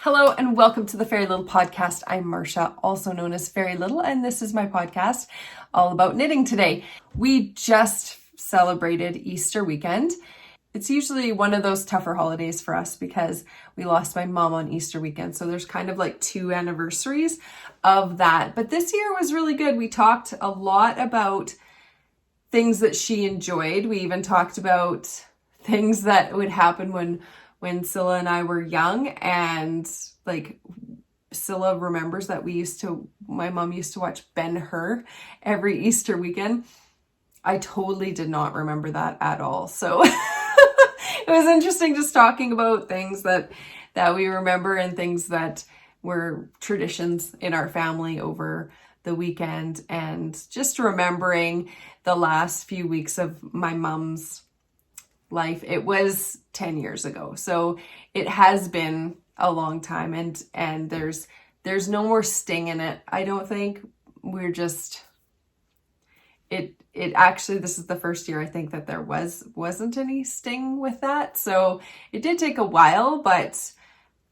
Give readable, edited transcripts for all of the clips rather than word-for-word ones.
Hello and welcome to the Fairy Little Podcast. I'm Marsha, also known as Fairy Little, and this is my podcast all about knitting today. We just celebrated Easter weekend. It's usually one of those tougher holidays for us because we lost my mom on Easter weekend. So there's kind of like 2 anniversaries of that. But this year was really good. We talked a lot about things that she enjoyed. We even talked about things that would happen when Scylla and I were young, and like Scylla remembers that my mom used to watch Ben-Hur every Easter weekend. I totally did not remember that at all. So it was interesting just talking about things that we remember and things that were traditions in our family over the weekend, and just remembering the last few weeks of my mom's life. It was 10 years ago, so it has been a long time, and there's no more sting in it. I don't think. We're just it actually, this is the first year I think that there wasn't any sting with that, so it did take a while, but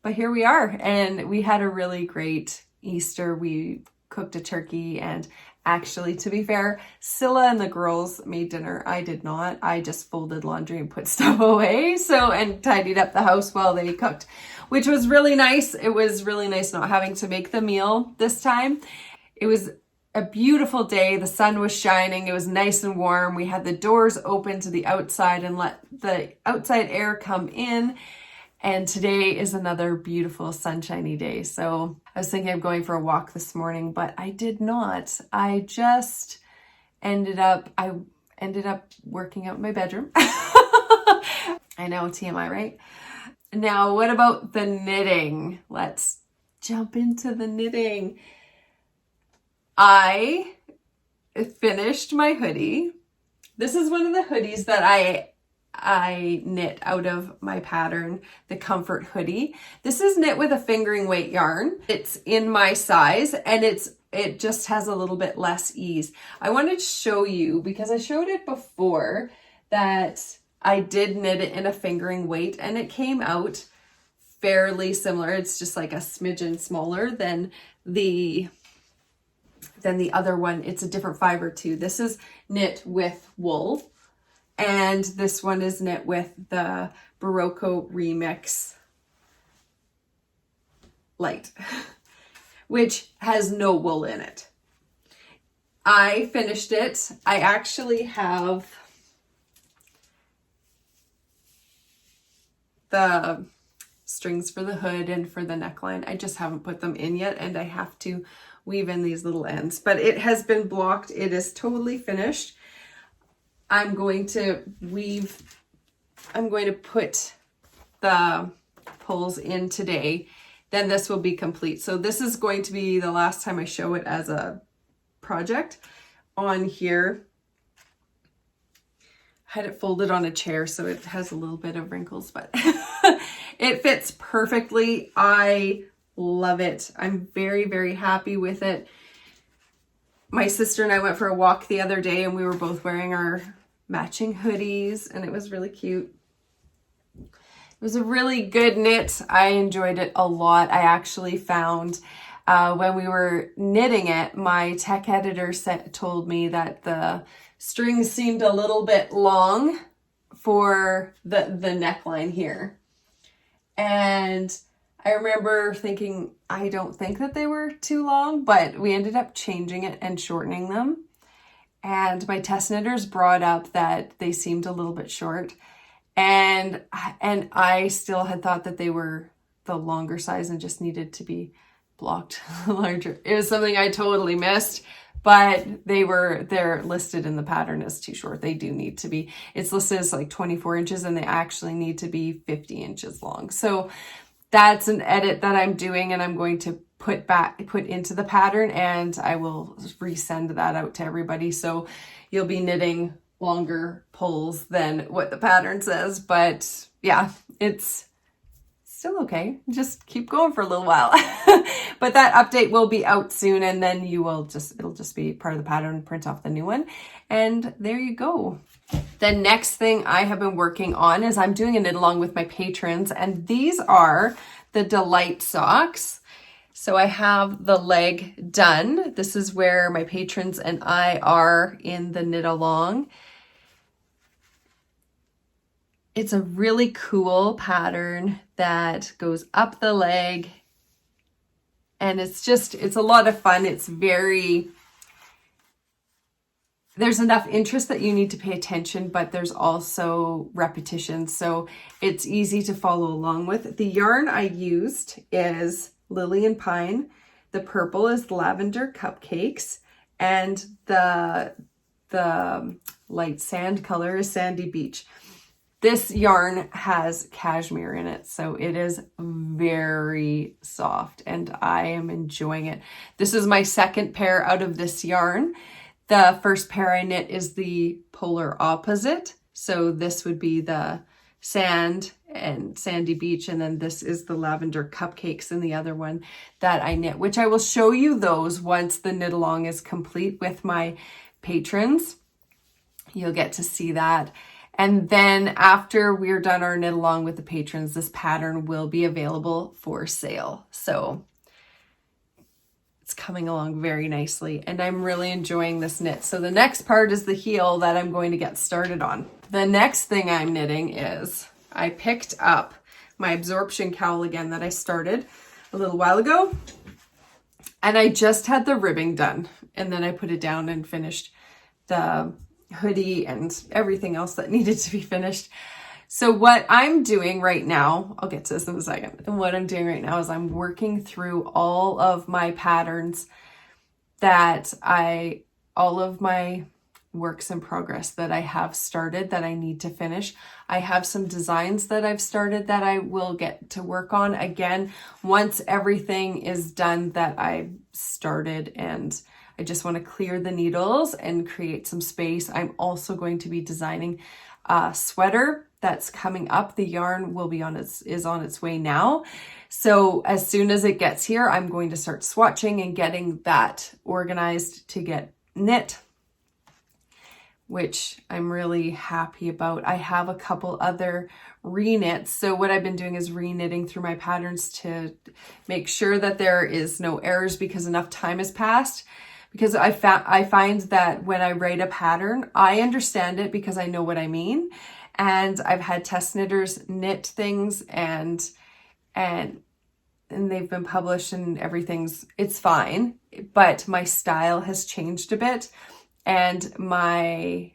here we are, and we had a really great Easter. We cooked a turkey, and actually, to be fair, Scylla and the girls made dinner. I did not. I just folded laundry and put stuff away, and tidied up the house while they cooked, which was really nice. It was really nice not having to make the meal this time. It was a beautiful day. The sun was shining. It was nice and warm. We had the doors open to the outside and let the outside air come in. And today is another beautiful sunshiny day. So I was thinking of going for a walk this morning, but I did not. I just ended up working out in my bedroom. I know, TMI, right? Now, what about the knitting? Let's jump into the knitting. I finished my hoodie. This is one of the hoodies that I knit out of my pattern, the Comfort hoodie. This is knit with a fingering weight yarn. It's in my size, and it just has a little bit less ease. I wanted to show you, because I showed it before, that I did knit it in a fingering weight, and it came out fairly similar. It's just like a smidgen smaller than the other one. It's a different fiber too. This is knit with wool, and this one is knit with the Berocco Remix Light, which has no wool in it. I finished it. I actually have the strings for the hood and for the neckline. I just haven't put them in yet, and I have to weave in these little ends, but it has been blocked. It is totally finished. I'm going to put the pulls in today, then this will be complete. So this is going to be the last time I show it as a project. On here, I had it folded on a chair, so it has a little bit of wrinkles, but it fits perfectly. I love it. I'm very, very happy with it. My sister and I went for a walk the other day, and we were both wearing our matching hoodies, and it was really cute. It was a really good knit. I enjoyed it a lot. I actually found when we were knitting it, my tech editor told me that the strings seemed a little bit long for the neckline here. And I remember thinking, I don't think that they were too long, but we ended up changing it and shortening them. And my test knitters brought up that they seemed a little bit short. And I still had thought that they were the longer size and just needed to be blocked larger. It was something I totally missed, but they're listed in the pattern as too short. They do need to be. It's listed as like 24 inches, and they actually need to be 50 inches long. So that's an edit that I'm doing, and I'm going to put into the pattern, and I will resend that out to everybody. So you'll be knitting longer pulls than what the pattern says, but yeah, it's still okay. Just keep going for a little while. But that update will be out soon, and then it'll just be part of the pattern, print off the new one, and there you go. The next thing I have been working on is I'm doing a knit along with my patrons, and these are the Delight socks. So I have the leg done. This is where my patrons and I are in the knit along. It's a really cool pattern that goes up the leg, and it's a lot of fun. There's enough interest that you need to pay attention, but there's also repetition. So it's easy to follow along with. The yarn I used is Lily and Pine. The purple is Lavender Cupcakes, and the light sand color is Sandy Beach. This yarn has cashmere in it, so it is very soft and I am enjoying it. This is my second pair out of this yarn. The first pair I knit is the polar opposite. So this would be the sand and Sandy Beach, and then this is the Lavender Cupcakes and the other one that I knit, which I will show you those once the knit along is complete with my patrons. You'll get to see that. And then after we're done our knit along with the patrons, this pattern will be available for sale. So it's coming along very nicely and I'm really enjoying this knit. So the next part is the heel that I'm going to get started on. The next thing I'm knitting is I picked up my Absorption cowl again that I started a little while ago. And I just had the ribbing done and then I put it down and finished the hoodie and everything else that needed to be finished. So what I'm doing right now, I'll get to this in a second. And what I'm doing right now is I'm working through all of my patterns all of my works in progress that I have started that I need to finish. I have some designs that I've started that I will get to work on again once everything is done that I've started, and I just want to clear the needles and create some space. I'm also going to be designing a sweater that's coming up. The yarn will be is on its way now. So as soon as it gets here, I'm going to start swatching and getting that organized to get knit, which I'm really happy about. I have a couple other reknits. So what I've been doing is reknitting through my patterns to make sure that there is no errors because enough time has passed. Because I find that when I write a pattern, I understand it because I know what I mean. And I've had test knitters knit things and they've been published and it's fine. But my style has changed a bit and my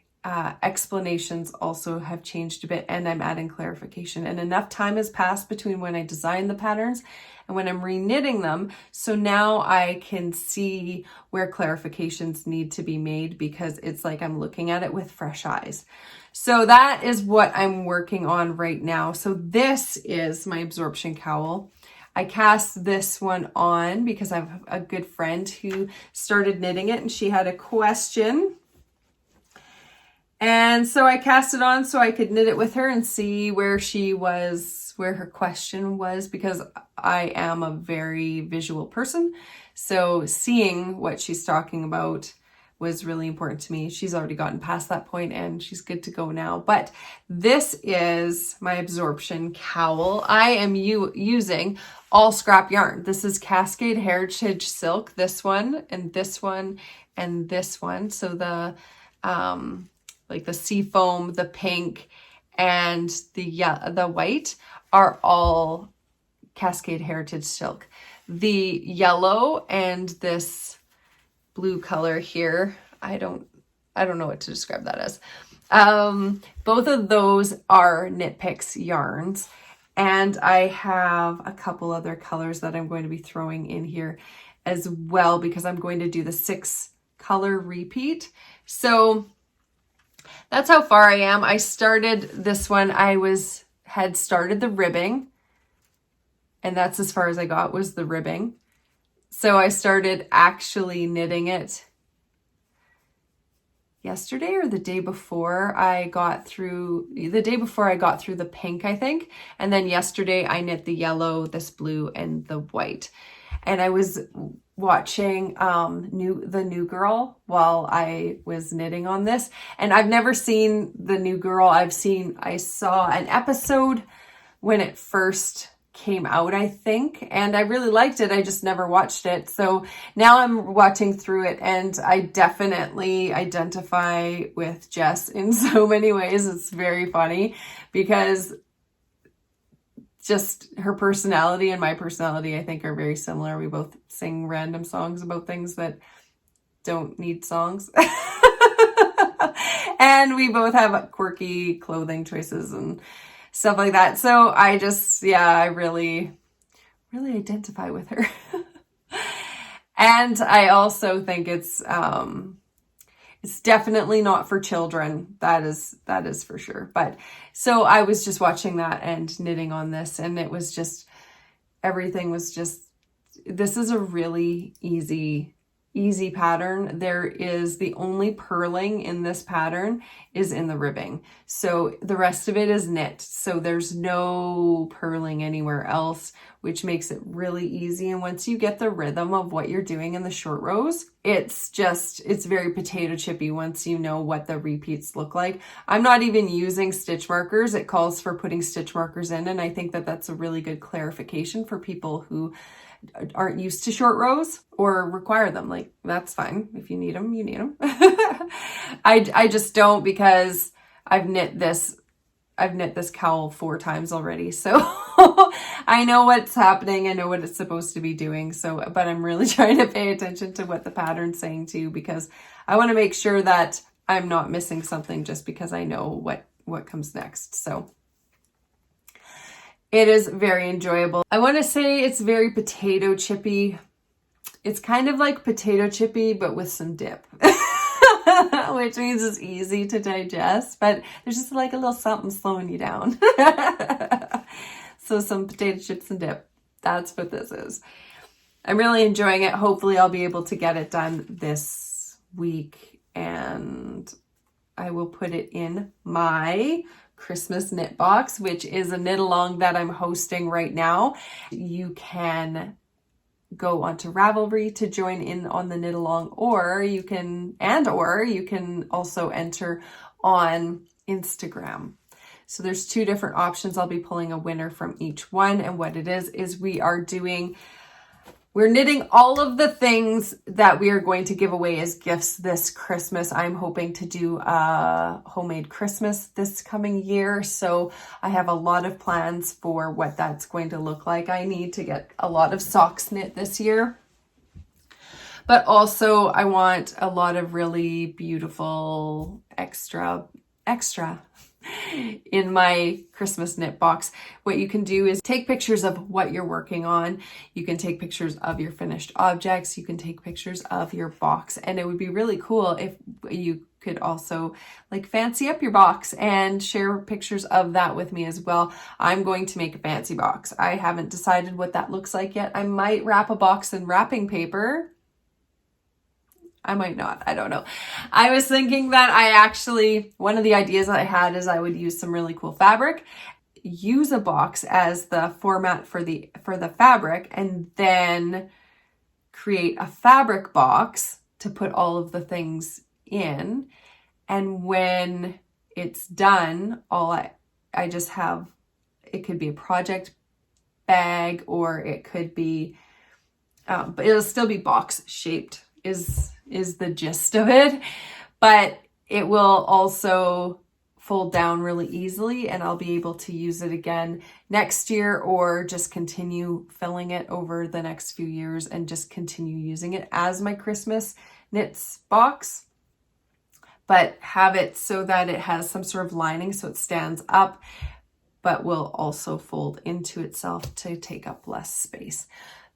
explanations also have changed a bit, and I'm adding clarification. And enough time has passed between when I design the patterns and when I'm reknitting them. So now I can see where clarifications need to be made because it's like I'm looking at it with fresh eyes. So that is what I'm working on right now. So this is my Absorption cowl. I cast this one on because I have a good friend who started knitting it and she had a question. And so I cast it on so I could knit it with her and see where her question was, because I am a very visual person. So seeing what she's talking about was really important to me. She's already gotten past that point and she's good to go now. But this is my Absorption cowl. I am using all scrap yarn. This is Cascade Heritage Silk, this one and this one and this one. So the like the seafoam, the pink, and the white are all Cascade Heritage Silk. The yellow and this blue color here, I don't know what to describe that as. Both of those are Knit Picks yarns, and I have a couple other colors that I'm going to be throwing in here as well because I'm going to do the 6 color repeat. So that's how far I am. I started this one. I had started the ribbing, and that's as far as I got was the ribbing. So I started actually knitting it yesterday or the day before I got through the pink, I think. And then yesterday I knit the yellow, this blue, and the white. And I was watching the New Girl while I was knitting on this. And I've never seen the New Girl. I saw an episode when it first came out, I think, and I really liked it. I just never watched it. So now I'm watching through it, and I definitely identify with Jess in so many ways. It's very funny because just her personality and my personality, I think, are very similar. We both sing random songs about things that don't need songs. And we both have quirky clothing choices and stuff like that. So I just, I really, really identify with her. And I also think it's definitely not for children. That is for sure. But so I was just watching that and knitting on this, and it was just, everything was just, this is a really easy pattern. There is the only purling in this pattern is in the ribbing. So the rest of it is knit. So there's no purling anywhere else, which makes it really easy. And once you get the rhythm of what you're doing in the short rows, it's very potato chippy once you know what the repeats look like. I'm not even using stitch markers. It calls for putting stitch markers in. And I think that that's a really good clarification for people who aren't used to short rows or require them. Like, that's fine. If you need them, you need them. I just don't, because I've knit this cowl 4 times already. So I know what's happening. I know what it's supposed to be doing. So, but I'm really trying to pay attention to what the pattern's saying too, because I want to make sure that I'm not missing something just because I know what comes next. So it is very enjoyable. I want to say it's very potato chippy. It's kind of like potato chippy, but with some dip, which means it's easy to digest, but there's just like a little something slowing you down. So some potato chips and dip. That's what this is. I'm really enjoying it. Hopefully I'll be able to get it done this week, and I will put it in my Christmas knit box, which is a knit along that I'm hosting right now. You can go onto Ravelry to join in on the knit along, or you can also enter on Instagram. So there's 2 different options. I'll be pulling a winner from each one, and what it is we're knitting all of the things that we are going to give away as gifts this Christmas. I'm hoping to do a homemade Christmas this coming year. So I have a lot of plans for what that's going to look like. I need to get a lot of socks knit this year. But also I want a lot of really beautiful extra in my Christmas knit box. What you can do is take pictures of what you're working on. You can take pictures of your finished objects. You can take pictures of your box. And it would be really cool if you could also like fancy up your box and share pictures of that with me as well. I'm going to make a fancy box. I haven't decided what that looks like yet. I might wrap a box in wrapping paper. I might not. I don't know. I was thinking that one of the ideas that I had is I would use some really cool fabric, use a box as the format for the fabric, and then create a fabric box to put all of the things in. And when it's done, I just have, it could be a project bag, or it could be, but it'll still be box shaped is the gist of it, but it will also fold down really easily, and I'll be able to use it again next year, or just continue filling it over the next few years and just continue using it as my Christmas knits box, but have it so that it has some sort of lining so it stands up, but will also fold into itself to take up less space.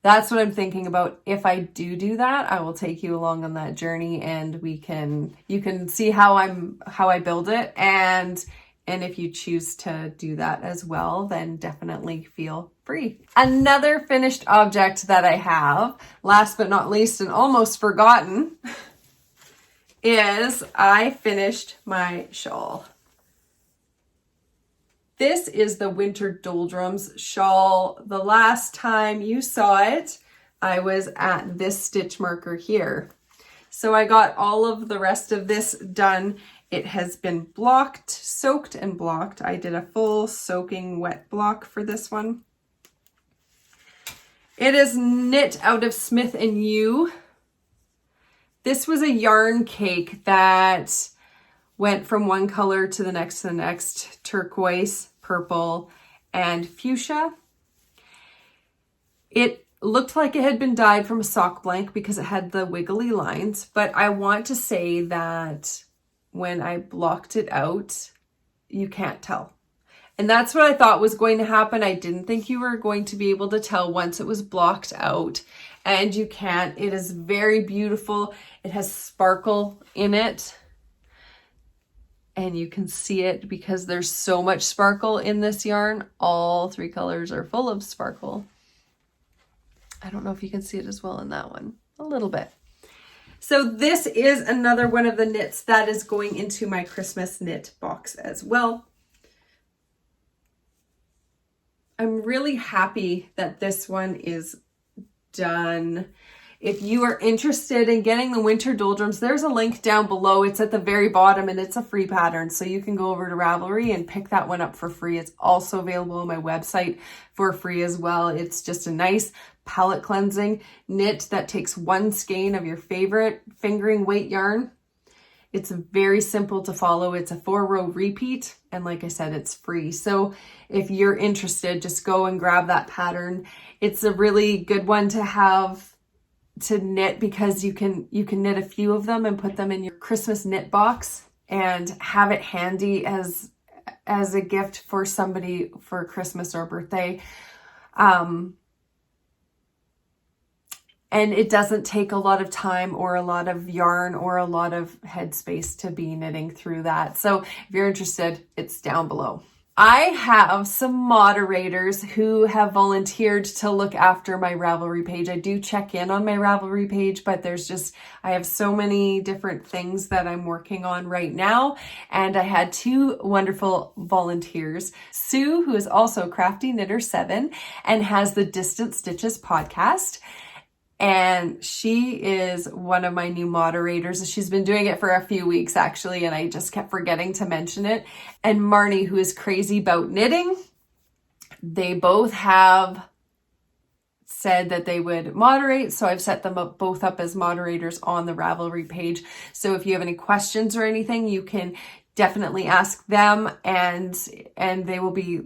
That's what I'm thinking about. If I do that, I will take you along on that journey, and you can see how I build it. And if you choose to do that as well, then definitely feel free. Another finished object that I have, last but not least, and almost forgotten, is I finished my shawl. This is the Winter Doldrums shawl. The last time you saw it, I was at this stitch marker here. So I got all of the rest of this done. It has been soaked and blocked. I did a full soaking wet block for this one. It is knit out of Smith & U. This was a yarn cake that went from one color to the next, turquoise, purple, and fuchsia. It looked like it had been dyed from a sock blank because it had the wiggly lines, but I want to say that when I blocked it out, you can't tell. And that's what I thought was going to happen. I didn't think you were going to be able to tell once it was blocked out, and you can't. It is very beautiful. It has sparkle in it, and you can see it because there's so much sparkle in this yarn. All 3 colors are full of sparkle. I don't know if you can see it as well in that one, a little bit. So this is another one of the knits that is going into my Christmas knit box as well. I'm really happy that this one is done. If you are interested in getting the winter doldrums, there's a link down below. It's at the very bottom and it's a free pattern. So you can go over to Ravelry and pick that one up for free. It's also available on my website for free as well. It's just a nice palette cleansing knit that takes 1 skein of your favorite fingering weight yarn. It's very simple to follow. It's a 4-row repeat. And like I said, it's free. So if you're interested, just go and grab that pattern. It's a really good one to have to knit because you can knit a few of them and put them in your Christmas knit box and have it handy as a gift for somebody for Christmas or birthday. And it doesn't take a lot of time or a lot of yarn or a lot of headspace to be knitting through that. So if you're interested, it's down below. I have some moderators who have volunteered to look after my Ravelry page. I do check in on my Ravelry page, but I have so many different things that I'm working on right now. And I had 2 wonderful volunteers. Sue, who is also Crafty Knitter 7 and has the Distant Stitches podcast. And she is one of my new moderators. She's been doing it for a few weeks actually, and I just kept forgetting to mention it. And Marnie, who is crazy about knitting, they both have said that they would moderate. So I've set them up both up as moderators on the Ravelry page. So if you have any questions or anything, you can definitely ask them, and they will be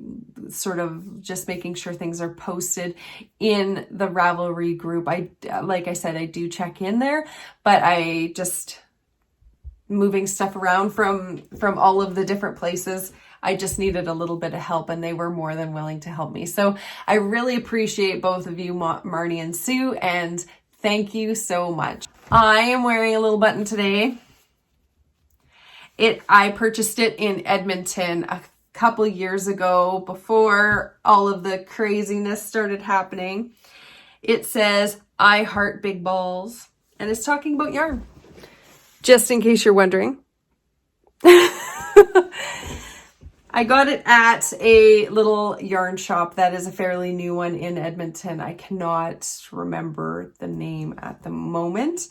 sort of just making sure things are posted in the Ravelry group. Like I said, I do check in there, but I just moving stuff around from all of the different places. I just needed a little bit of help, and they were more than willing to help me. So I really appreciate both of you, Marnie and Sue, and thank you so much. I am wearing a little button today. I purchased it in Edmonton a couple years ago before all of the craziness started happening. It says, "I heart big balls," and it's talking about yarn. Just in case you're wondering. I got it at a little yarn shop that is a fairly new one in Edmonton. I cannot remember the name at the moment.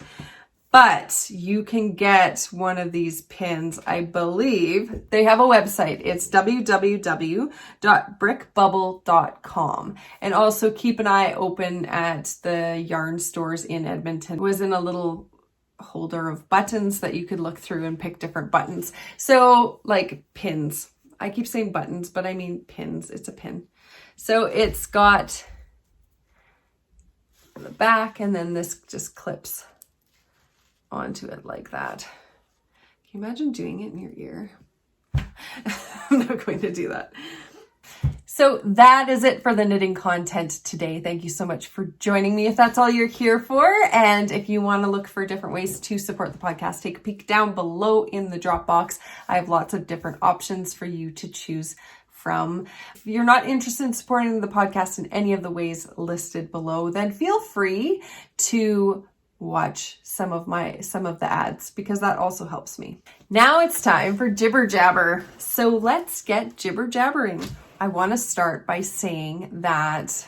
But you can get one of these pins. I believe they have a website. It's www.brickbubble.com. And also keep an eye open at the yarn stores in Edmonton. It was in a little holder of buttons that you could look through and pick different buttons. So like pins. I keep saying buttons, but I mean pins. It's a pin. So it's got the back, and then this just clips onto it like that. Can you imagine doing it in your ear? I'm not going to do that. So that is it for the knitting content today. Thank you so much for joining me if that's all you're here for. And if you want to look for different ways to support the podcast, take a peek down below in the drop box. I have lots of different options for you to choose from. If you're not interested in supporting the podcast in any of the ways listed below, then feel free to watch some of the ads, because that also helps me. Now it's time for jibber jabber. So let's get jibber jabbering. I want to start by saying that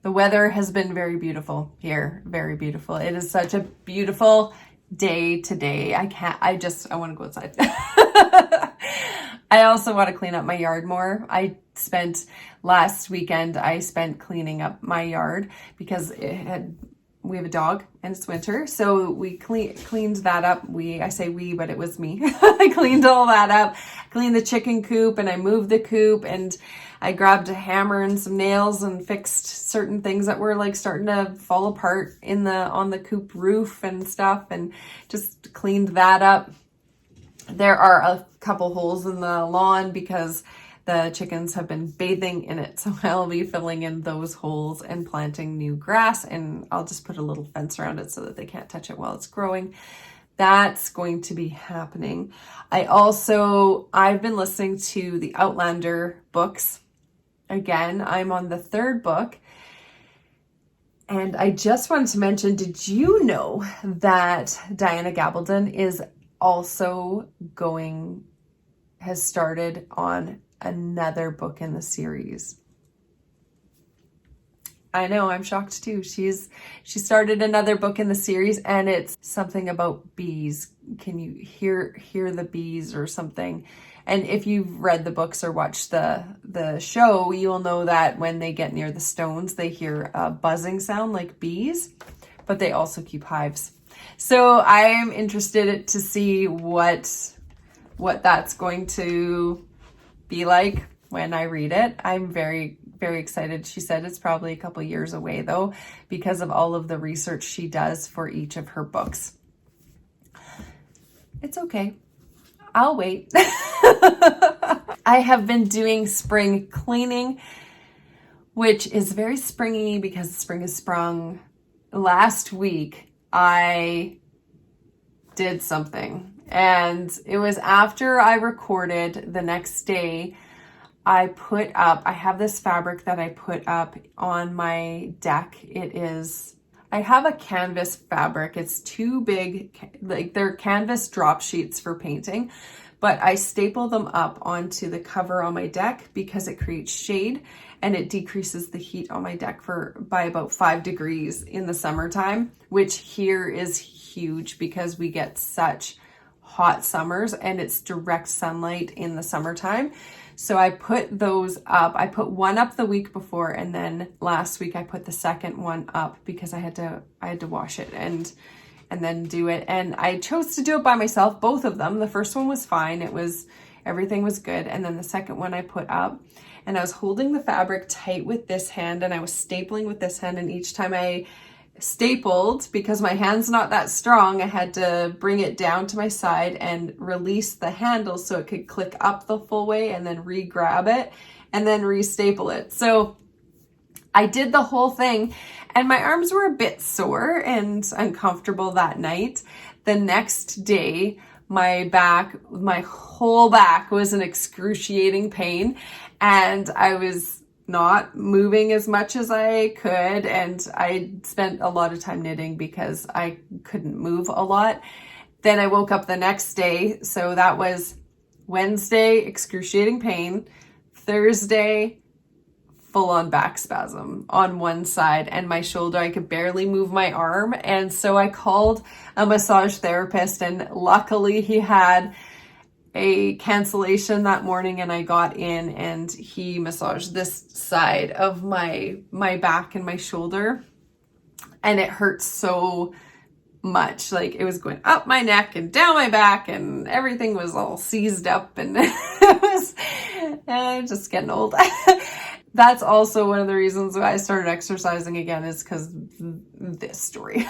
the weather has been very beautiful here. Very beautiful. It is such a beautiful day today. I want to go outside. I also want to clean up my yard more. Last weekend, I spent cleaning up my yard because we have a dog and it's winter. So we cleaned that up. I say we, but it was me. I cleaned all that up, cleaned the chicken coop, and I moved the coop, and I grabbed a hammer and some nails and fixed certain things that were like starting to fall apart on the coop roof and stuff, and just cleaned that up. There are a couple holes in the lawn because the chickens have been bathing in it. So I'll be filling in those holes and planting new grass, and I'll just put a little fence around it so that they can't touch it while it's growing. That's going to be happening. I've been listening to the Outlander books. Again, I'm on the 3rd book. And I just wanted to mention, did you know that Diana Gabaldon has started on another book in the series? I know, I'm shocked too. She started another book in the series, and it's something about bees. Can you hear the bees or something? And if you've read the books or watched the show, you'll know that when they get near the stones, they hear a buzzing sound like bees, but they also keep hives. So I am interested to see what that's going to be like when I read it. I'm very, very excited. She said it's probably a couple years away though, because of all of the research she does for each of her books. It's okay. I'll wait. I have been doing spring cleaning, which is very springy because spring has sprung. Last week, I did something, and it was after I recorded. The next day, I have this fabric that I put up on my deck. I have a canvas fabric. It's too big, like they're canvas drop sheets for painting, but I staple them up onto the cover on my deck because it creates shade and it decreases the heat on my deck by about 5 degrees in the summertime, which here is huge because we get such hot summers and it's direct sunlight in the summertime. So I put those up. I put one up the week before, and then last week I put the second one up because I had to wash it and then do it. And I chose to do it by myself, both of them. The first one was fine. Everything was good. And then the second one I put up, and I was holding the fabric tight with this hand and I was stapling with this hand. And each time I stapled, because my hand's not that strong, I had to bring it down to my side and release the handle so it could click up the full way, and then re-grab it and then re-staple it. So I did the whole thing, and my arms were a bit sore and uncomfortable that night. The next day, my whole back was in excruciating pain, and I was not moving as much as I could, and I spent a lot of time knitting because I couldn't move a lot. Then I woke up the next day, so that was Wednesday, excruciating pain, Thursday, full-on back spasm on one side, and my shoulder, I could barely move my arm. And so I called a massage therapist, and luckily he had a cancellation that morning, and I got in and he massaged this side of my back and my shoulder, and it hurt so much. Like, it was going up my neck and down my back, and everything was all seized up, and it was just getting old. That's also one of the reasons why I started exercising again, is because this story.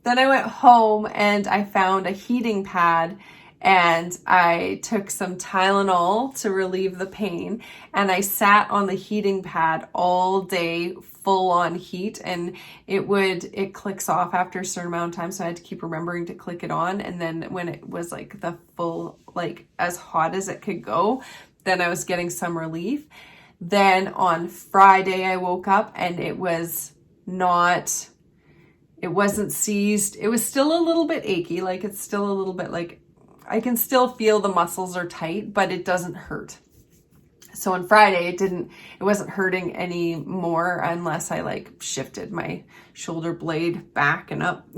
Then I went home and I found a heating pad, and I took some Tylenol to relieve the pain, and I sat on the heating pad all day, full on heat, and it clicks off after a certain amount of time, so I had to keep remembering to click it on. And then when it was like the full, like as hot as it could go, then I was getting some relief. Then on Friday I woke up and it wasn't seized. It was still a little bit achy, like it's still a little bit like I can still feel the muscles are tight, but it doesn't hurt. So on Friday, it wasn't hurting anymore unless I like shifted my shoulder blade back and up.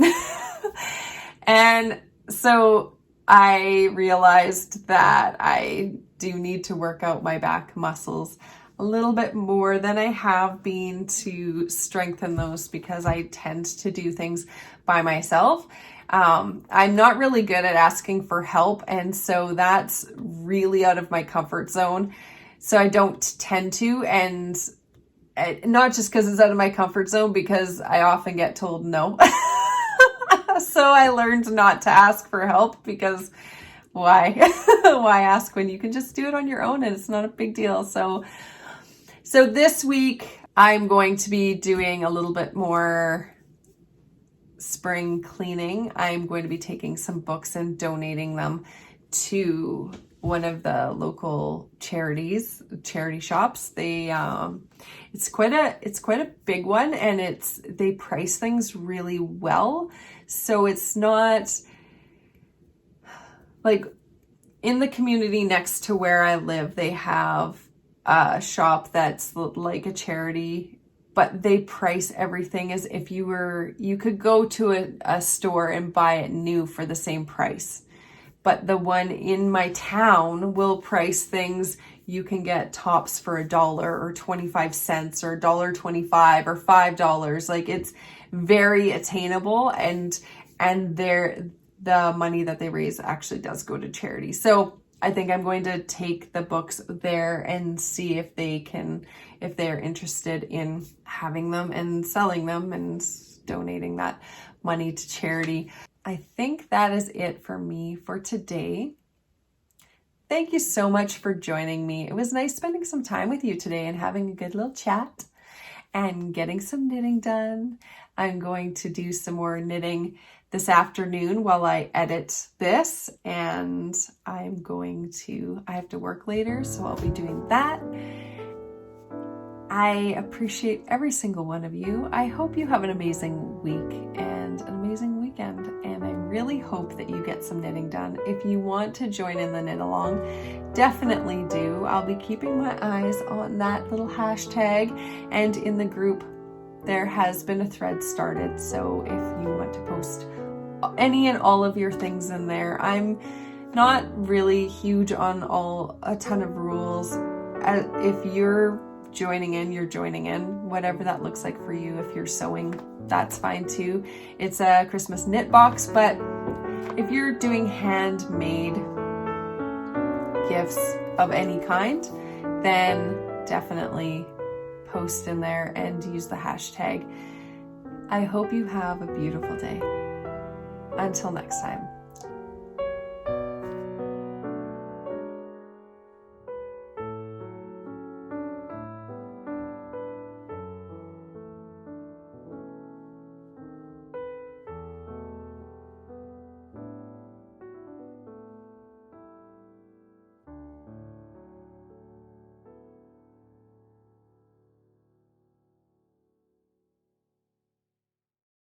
And so I realized that I do need to work out my back muscles a little bit more than I have been to strengthen those, because I tend to do things by myself. I'm not really good at asking for help, and so that's really out of my comfort zone. So I don't tend to, and not just because it's out of my comfort zone, because I often get told no. So I learned not to ask for help, because why? Why ask when you can just do it on your own and it's not a big deal? So this week I'm going to be doing a little bit more spring cleaning. I'm going to be taking some books and donating them to one of the local charity shops. It's quite a big one, and they price things really well. So it's not like in the community next to where I live, they have a shop that's like a charity, but they price everything as if you could go to a store and buy it new for the same price. But the one in my town will price things. You can get tops for $1 or 25 cents or $1.25 or $5. Like, it's very attainable, and the money that they raise actually does go to charity. So I think I'm going to take the books there and see if they're interested in having them and selling them and donating that money to charity. I think that is it for me for today. Thank you so much for joining me. It was nice spending some time with you today and having a good little chat and getting some knitting done. I'm going to do some more knitting this afternoon while I edit this, and I have to work later, so I'll be doing that. I appreciate every single one of you. I hope you have an amazing week and an amazing weekend, and I really hope that you get some knitting done. If you want to join in the knit along, definitely do. I'll be keeping my eyes on that little hashtag, and in the group there has been a thread started, so if you want to post any and all of your things in there. I'm not really huge on a ton of rules. If you're joining in, you're joining in, whatever that looks like for you. If you're sewing, that's fine too. It's a Christmas knit box, but if you're doing handmade gifts of any kind, then definitely post in there and use the hashtag. I hope you have a beautiful day. Until next time.